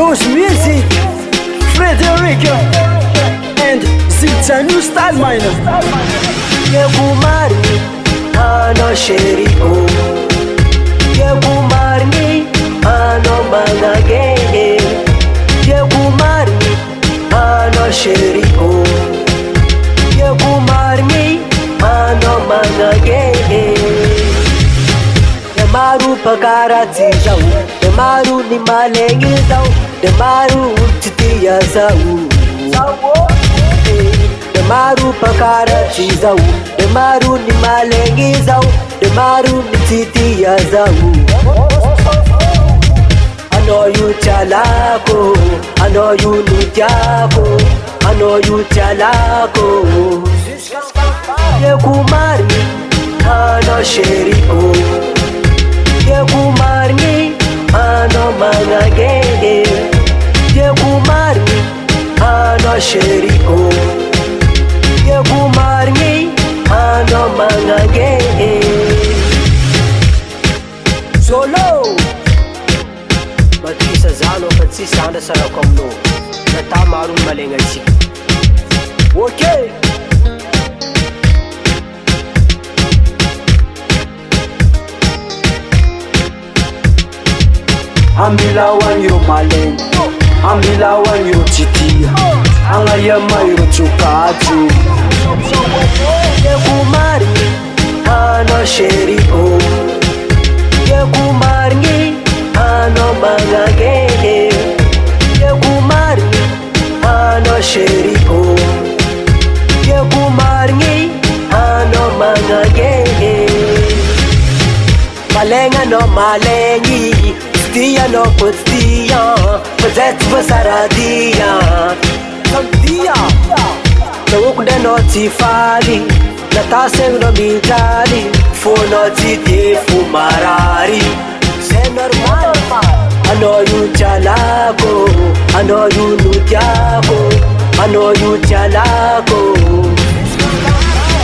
Who's music? Frederica and Zita New Style Minor. Yegumarni ano sheriko, Yegumarni ano mangage, Yegumarni ano sheriko, Yegumarni ano mangage. Demaru pakarati jau, demaru ni malengi jau, demaru titiya zau. Demaru pakarati zau, demaru ni malengi zau, demaru ni titiya zau. I know you chalako, I know you nutyako, I know you chalako. Yegumarni ano sheriko, Yegumarni ano mangage, Yegumarni ano sheriko, Yegumarni ano mangage. Solo Matisa zano patsisa anda sarakomno natamaru malengachi. Okay. Amilawan yo maleng, amilawan yo titia, angayama yo chukaju. Yegumarni ano sheriko, Yegumarni ano mangage, Yegumarni ano sheriko, Yegumarni ano mangage. Malenga no malengi, stia no postia, podet vasaradia, santia. No kuda no tifali, na taseng no mitali, fo no titi fumarari. C'est normal. I know you chalako, I know you nutyako, I know you chalako.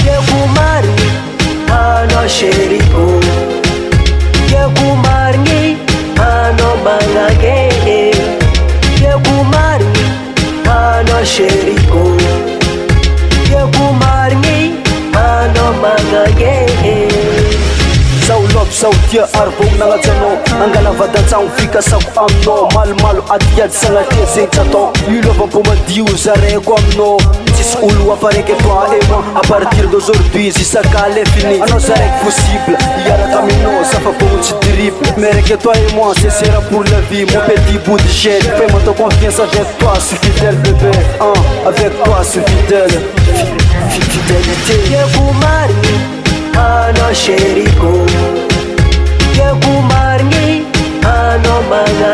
Yegumarni ano sheriko, Yegumarni ano mangage, Yegumarni ano sheriko, Yegumarni ano mangage. Saulop sautia arbong nangajano, angalavadansang fika sa amno, malmalo at yad sa ngatesing tato. Yulova pumadiu zarego amno, sis ulwa pareke kwa emo, a partir dos orbizi sa kale fini. Ano zarek possible, yara camino, sa fapon ci drip. Mais que toi et moi, c'est sera pour la vie, mon petit bout de jet. Fais-moi ta confiance avec toi, suis fidèle bébé, avec toi, suis fidèle. Fidélité. Yegumarni ano sheriko, Yegumarni ano mangage.